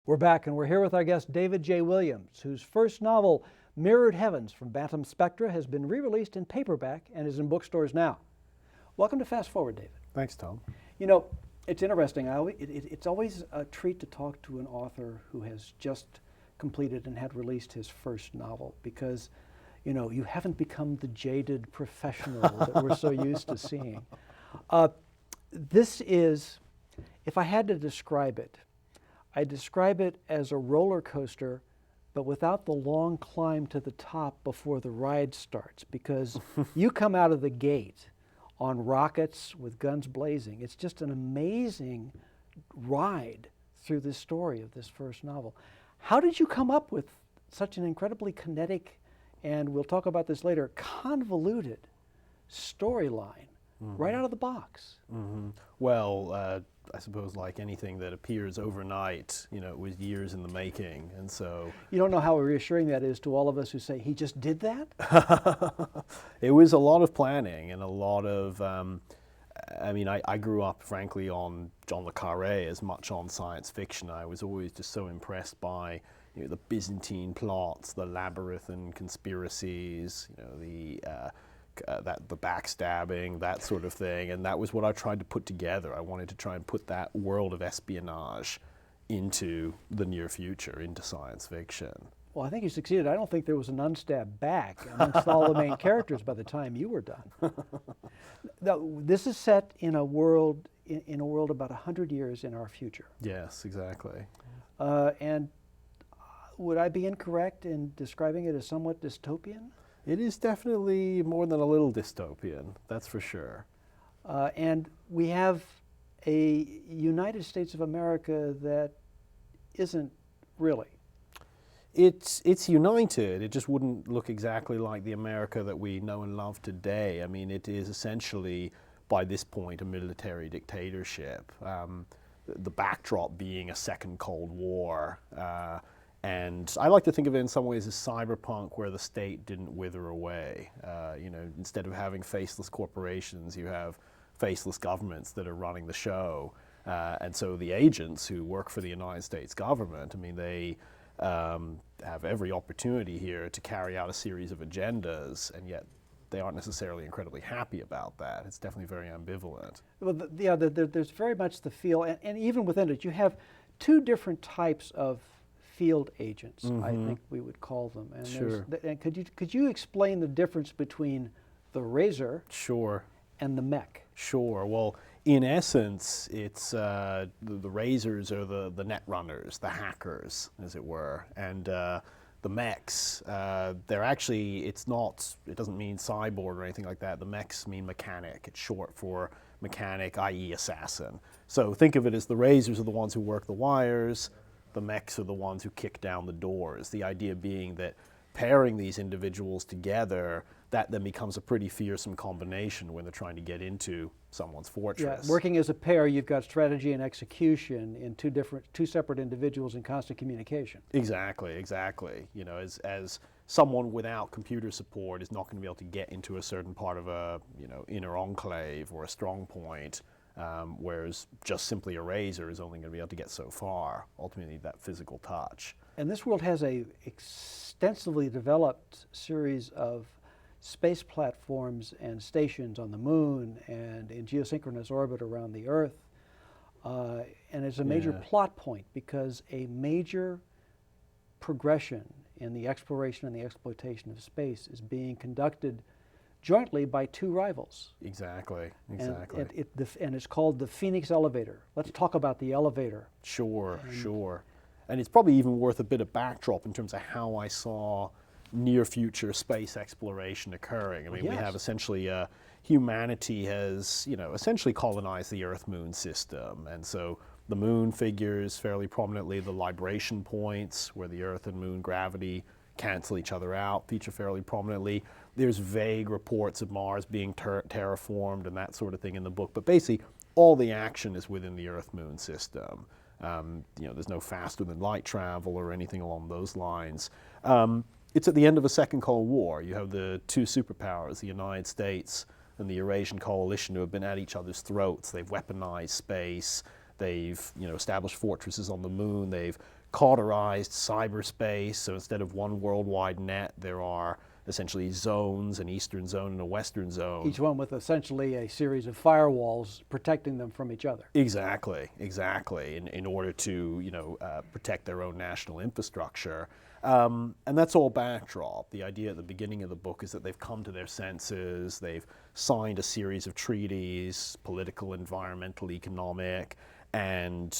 We're back, and we're here with our guest, David J. Williams, whose first novel, Mirrored Heavens from Bantam Spectra, has been re-released in paperback and is in bookstores now. Welcome to Fast Forward, David. Thanks, Tom. You know, it's interesting. It's always a treat to talk to an author who has just completed and had released his first novel, because, you know, you haven't become the jaded professional that we're so used to seeing. This is, if I had to describe it, I describe it as a roller coaster, but without the long climb to the top before the ride starts, because you come out of the gate on rockets with guns blazing. It's just an amazing ride through this story of this first novel. How did you come up with such an incredibly kinetic, and we'll talk about this later, convoluted storyline right out of the box? Well, I suppose like anything that appears overnight, you know, it was years in the making, and so... You don't know how reassuring that is to all of us who say, he just did that? It was a lot of planning and a lot of, I mean, I grew up, frankly, on John le Carré as much on science fiction. I was always just so impressed by, you know, the Byzantine plots, the labyrinthine conspiracies, you know, the backstabbing, that sort of thing, and that was what I tried to put together. I wanted to try and put that world of espionage into the near future, into science fiction. Well, I think you succeeded. I don't think there was an unstabbed back amongst all the main characters by the time you were done. Now, this is set in a world about 100 years in our future. Yes, exactly. And would I be incorrect in describing it as somewhat dystopian? It is definitely more than a little dystopian, that's for sure. And we have a United States of America that isn't really. It's united. It just wouldn't look exactly like the America that we know and love today. I mean, it is essentially, by this point, a military dictatorship. The backdrop being a second Cold War. And I like to think of it in some ways as cyberpunk, where the state didn't wither away. You know, instead of having faceless corporations, you have faceless governments that are running the show. And so the agents who work for the United States government, I mean, they have every opportunity here to carry out a series of agendas, and yet they aren't necessarily incredibly happy about that. It's definitely very ambivalent. Well, there's very much the feel, and even within it, you have two different types of field agents, I think we would call them. And sure. And could you explain the difference between the Razor Sure. and the mech? Sure. Well, in essence, it's the Razors are the net runners, the hackers, as it were, and the mechs. They're actually, it doesn't mean cyborg or anything like that. The mechs mean mechanic. It's short for mechanic, i.e. assassin. So think of it as the Razors are the ones who work the wires. The mechs are the ones who kick down the doors. The idea being that pairing these individuals together, that then becomes a pretty fearsome combination when they're trying to get into someone's fortress. Yeah, working as a pair, you've got strategy and execution in two separate individuals in constant communication. Exactly, exactly. You know, as someone without computer support is not going to be able to get into a certain part of a, you know, inner enclave or a strong point. Whereas just simply a Razor is only going to be able to get so far, ultimately that physical touch. And this world has a extensively developed series of space platforms and stations on the moon and in geosynchronous orbit around the Earth. And it's a major plot point, because a major progression in the exploration and the exploitation of space is being conducted jointly by two rivals. Exactly. And it's called the Phoenix Elevator. Let's talk about the elevator. Sure. And it's probably even worth a bit of backdrop in terms of how I saw near future space exploration occurring. I mean, we have essentially, humanity has, you know, essentially colonized the Earth-Moon system. And so the moon figures fairly prominently. The libration points where the Earth and Moon gravity cancel each other out feature fairly prominently. There's vague reports of Mars being terraformed and that sort of thing in the book, but basically all the action is within the Earth-Moon system. You know, there's no faster than light travel or anything along those lines. It's at the end of a second Cold War. You have the two superpowers, the United States and the Eurasian coalition, who have been at each other's throats. They've weaponized space. They've, you know, established fortresses on the moon. They've cauterized cyberspace. So instead of one worldwide net, there are essentially zones, an eastern zone and a western zone. Each one with essentially a series of firewalls protecting them from each other. Exactly, in order to, protect their own national infrastructure. And that's all backdrop. The idea at the beginning of the book is that they've come to their senses, they've signed a series of treaties, political, environmental, economic, and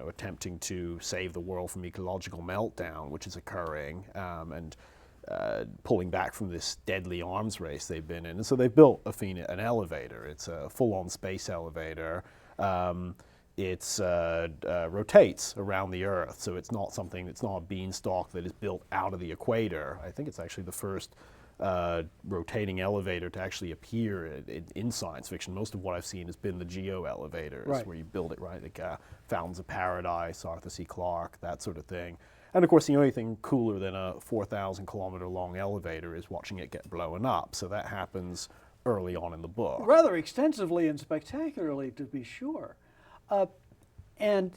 attempting to save the world from ecological meltdown, which is occurring, and pulling back from this deadly arms race they've been in. And so they've built an elevator. It's a full-on space elevator. It rotates around the Earth, so it's not a beanstalk that is built out of the equator. I think it's actually the first rotating elevator to actually appear in science fiction. Most of what I've seen has been the geo elevators, right, where you build it, right, like Fountains of Paradise, Arthur C. Clarke, that sort of thing. And of course, the only thing cooler than a 4,000 kilometer long elevator is watching it get blown up. So that happens early on in the book. Rather extensively and spectacularly, to be sure. And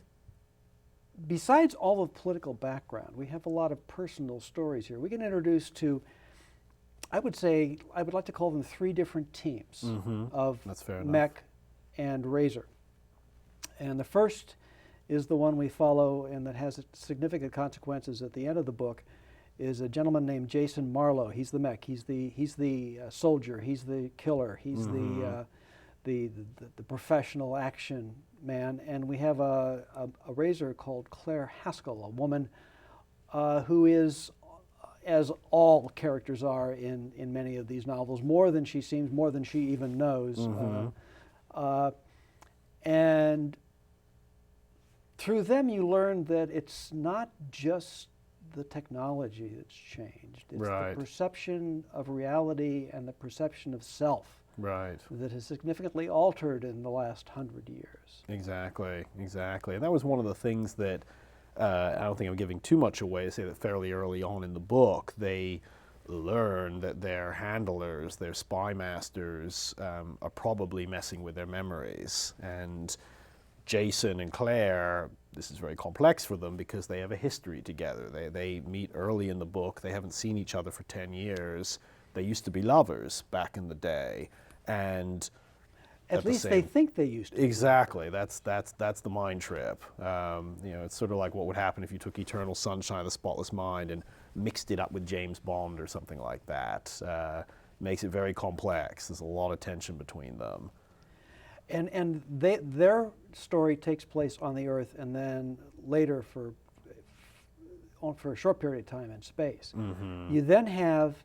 besides all the political background, we have a lot of personal stories here. We get introduced to, I would like to call them 3 different teams of Mech and Razor. And the first is the one we follow and that has significant consequences at the end of the book, is a gentleman named Jason Marlowe. He's the Mech, he's the soldier, he's the killer, he's the professional action man. And we have a Razor called Claire Haskell, a woman who is, as all characters are in many of these novels, more than she seems, more than she even knows. And through them you learn that it's not just the technology that's changed. It's the perception of reality and the perception of self that has significantly altered in the last 100 years. Exactly. And that was one of the things that I don't think I'm giving too much away to say that fairly early on in the book, they learn that their handlers, their spy masters, are probably messing with their memories. And Jason and Claire, this is very complex for them because they have a history together. They meet early in the book. They haven't seen each other for 10 years. They used to be lovers back in the day. And at least they think they used to. Exactly. That's the mind trip. It's sort of like what would happen if you took Eternal Sunshine of the Spotless Mind and mixed it up with James Bond or something like that. Makes it very complex. There's a lot of tension between them. And their story takes place on the Earth, and then later for a short period of time in space. You then have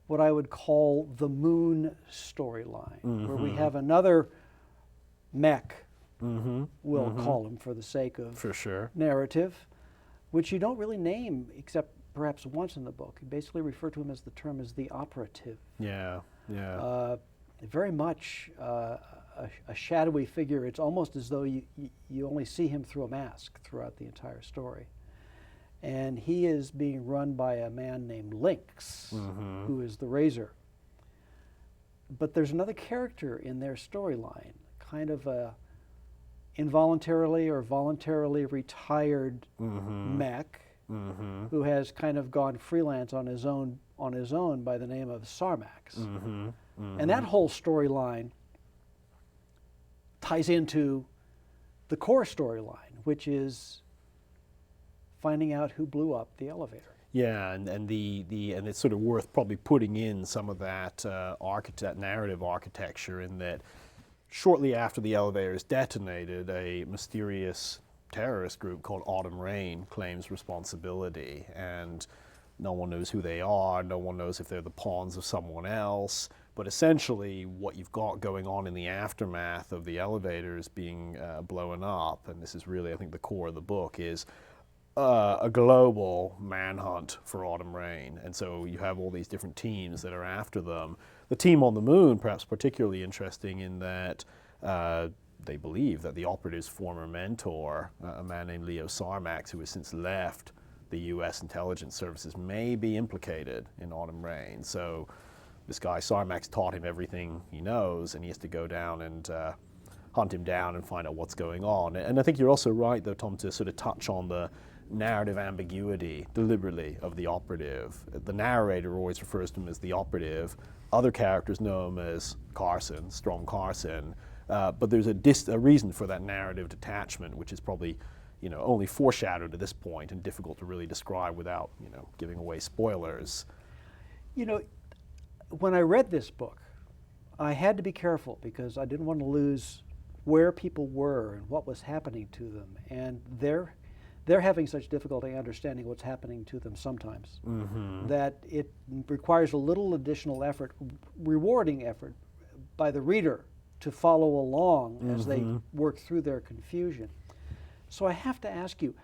what I would call the Moon storyline, where we have another Mech, we'll call him for the sake of narrative, which you don't really name except perhaps once in the book. You basically refer to him as the operative. Very much a shadowy figure. It's almost as though you only see him through a mask throughout the entire story. And he is being run by a man named Lynx, who is the Razor. But there's another character in their storyline, kind of a involuntarily or voluntarily retired Mech, who has kind of gone freelance on his own by the name of Sarmax. And that whole storyline ties into the core storyline, which is finding out who blew up the elevator. Yeah, and it's sort of worth probably putting in some of that narrative architecture in that shortly after the elevator is detonated, a mysterious terrorist group called Autumn Rain claims responsibility, and no one knows who they are, no one knows if they're the pawns of someone else, but essentially what you've got going on in the aftermath of the elevators being blown up, and this is really, I think, the core of the book, is a global manhunt for Autumn Rain. And so you have all these different teams that are after them. The team on the Moon, perhaps particularly interesting in that they believe that the operative's former mentor, a man named Leo Sarmax, who has since left the U.S. intelligence services, may be implicated in Autumn Rain. So this guy Sarmax taught him everything he knows, and he has to go down and hunt him down and find out what's going on. And I think you're also right, though, Tom, to sort of touch on the narrative ambiguity deliberately of the operative. The narrator always refers to him as the operative. Other characters know him as Carson, Strom Carson, but there's a reason for that narrative detachment, which is probably, only foreshadowed at this point and difficult to really describe without, giving away spoilers. When I read this book, I had to be careful because I didn't want to lose where people were and what was happening to them, and they're having such difficulty understanding what's happening to them sometimes that it requires a little additional effort, rewarding effort, by the reader to follow along as they work through their confusion. So I have to ask you,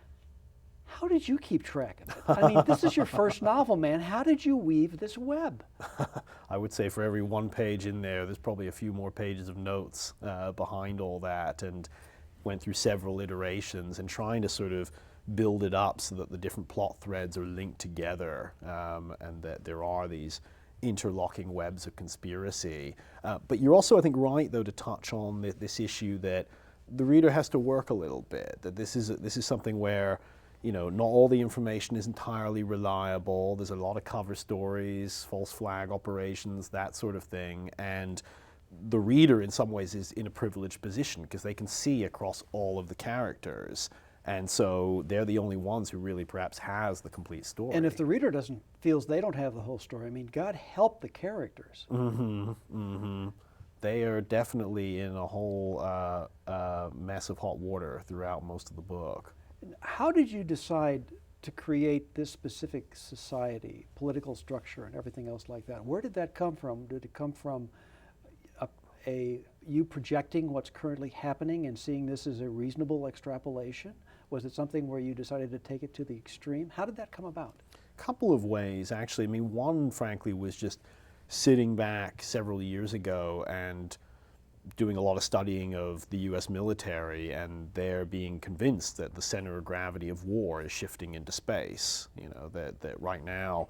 how did you keep track of it? I mean, this is your first novel, man. How did you weave this web? I would say for every one page in there's probably a few more pages of notes behind all that, and went through several iterations and trying to sort of build it up so that the different plot threads are linked together, and that there are these interlocking webs of conspiracy. But you're also, I think, right, though, to touch on this issue that the reader has to work a little bit, that this is something where not all the information is entirely reliable. There's a lot of cover stories, false flag operations, that sort of thing. And the reader, in some ways, is in a privileged position because they can see across all of the characters. And so they're the only ones who really perhaps has the complete story. And if the reader feels they don't have the whole story, I mean, God help the characters. They are definitely in a whole mess of hot water throughout most of the book. How did you decide to create this specific society, political structure, and everything else like that? Where did that come from? Did it come from you projecting what's currently happening and seeing this as a reasonable extrapolation? Was it something where you decided to take it to the extreme? How did that come about? A couple of ways, actually. I mean, one, frankly, was just sitting back several years ago and doing a lot of studying of the U.S. military, and they're being convinced that the center of gravity of war is shifting into space. That right now,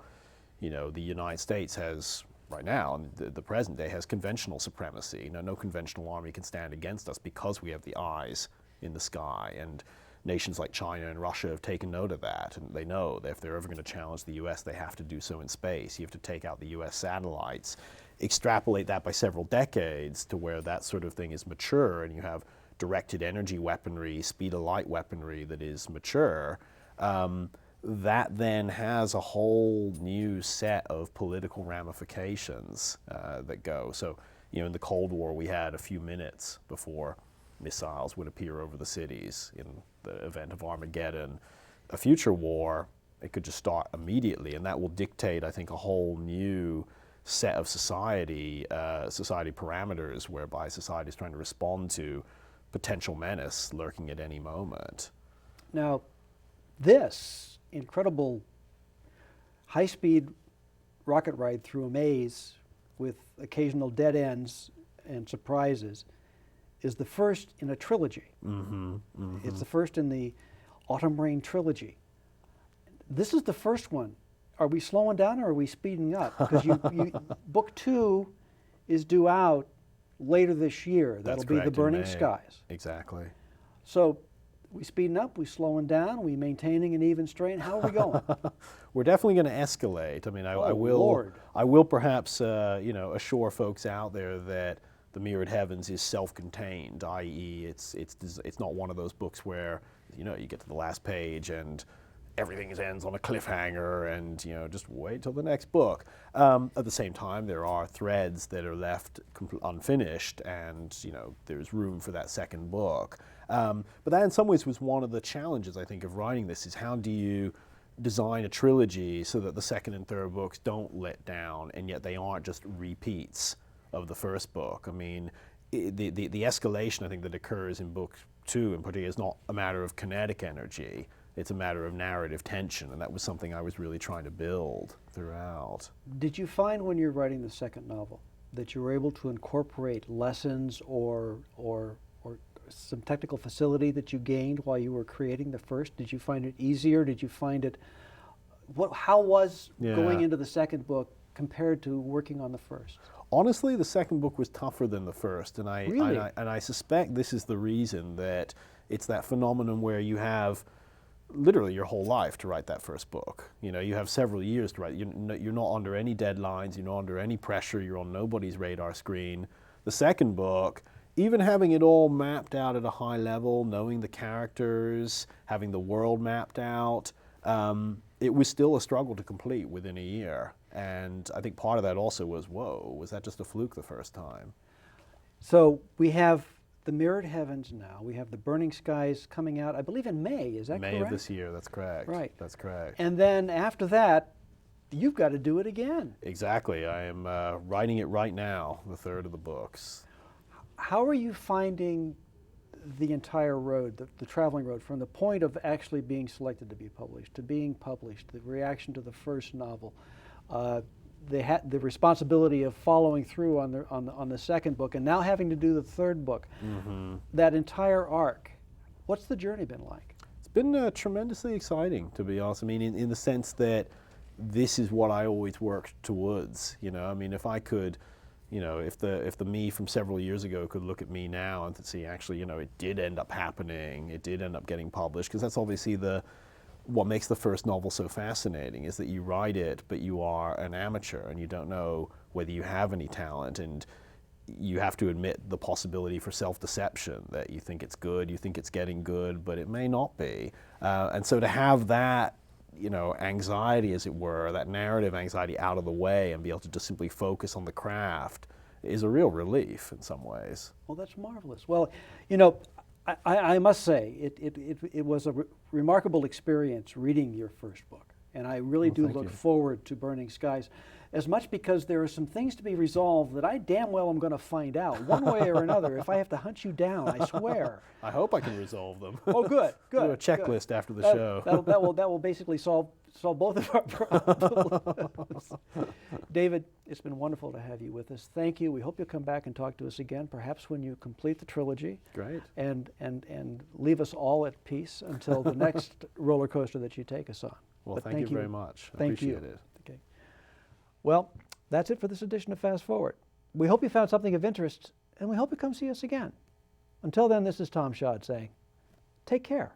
the United States has, right now, in the present day, has conventional supremacy. No conventional army can stand against us because we have the eyes in the sky. And nations like China and Russia have taken note of that, and they know that if they're ever going to challenge the U.S., they have to do so in space. You have to take out the U.S. satellites, extrapolate that by several decades to where that sort of thing is mature, and you have directed energy weaponry, speed of light weaponry that is mature. That then has a whole new set of political ramifications that go. So, in the Cold War, we had a few minutes before missiles would appear over the cities. In the event of Armageddon, a future war, it could just start immediately, and that will dictate, I think, a whole new set of society parameters whereby society is trying to respond to potential menace lurking at any moment. Now, this incredible high-speed rocket ride through a maze with occasional dead ends and surprises is the first in a trilogy. It's the first in the Autumn Rain trilogy. This is the first one. Are we slowing down or are we speeding up? Because book 2 is due out later this year. That'll be The Burning Skies. Exactly. So, we speeding up, we slowing down, we maintaining an even strain. How are we going? We're definitely going to escalate. I mean, I will perhaps assure folks out there that The Mirrored Heavens is self-contained, i.e., it's not one of those books where you get to the last page and everything ends on a cliffhanger and just wait till the next book. At the same time, there are threads that are left unfinished, and there's room for that second book. But that in some ways was one of the challenges, I think, of writing this, is how do you design a trilogy so that the second and third books don't let down, and yet they aren't just repeats of the first book. I mean, the escalation, I think, that occurs in book 2 in particular is not a matter of kinetic energy. It's a matter of narrative tension, and that was something I was really trying to build throughout. Did you find when you're writing the second novel that you were able to incorporate lessons or some technical facility that you gained while you were creating the first? Did you find it easier? Did you find it... How was going into the second book compared to working on the first? Honestly, the second book was tougher than the first, and I suspect this is the reason, that it's that phenomenon where you have literally your whole life to write that first book. You know, you have several years to write. You're not under any deadlines, you're not under any pressure, you're on nobody's radar screen. The second book, even having it all mapped out at a high level, knowing the characters, having the world mapped out, it was still a struggle to complete within a year. And I think part of that also was, whoa, was that just a fluke the first time? So we have The Mirrored Heavens now. We have The Burning Skies coming out, I believe, in May. Is that correct? May of this year, that's correct. Right. That's correct. And then after that, you've got to do it again. Exactly. I am writing it right now, the third of the books. How are you finding the entire road, the traveling road, from the point of actually being selected to be published, to being published, the reaction to the first novel, the responsibility of following through on the second book, and now having to do the third book, that entire arc? What's the journey been like? It's been tremendously exciting, to be honest. I mean, in the sense that this is what I always worked towards. You know, I mean, if I could, you know, if the me from several years ago could look at me now and to see, actually, you know, it did end up happening, it did end up getting published, because that's obviously what makes the first novel so fascinating, is that you write it, but you are an amateur and you don't know whether you have any talent, and you have to admit the possibility for self-deception, that you think it's good, you think it's getting good, but it may not be. And so to have that, you know, anxiety, as it were, that narrative anxiety out of the way and be able to just simply focus on the craft is a real relief in some ways. Well, that's marvelous. Well, you know, I must say, it was a remarkable experience reading your first book. And I really do look forward to Burning Skies, as much because there are some things to be resolved that I damn well am going to find out, one way or another, if I have to hunt you down, I swear. I hope I can resolve them. Oh, good, good. Do a checklist after the show. That will basically solve both of our problems. David, it's been wonderful to have you with us. Thank you. We hope you'll come back and talk to us again, perhaps when you complete the trilogy. Great. And leave us all at peace until the next roller coaster that you take us on. Well, But thank you very much. I Thank appreciate you. it. Okay. Well, that's it for this edition of Fast Forward. We hope you found something of interest, and we hope you come see us again. Until then, this is Tom Schad saying, take care.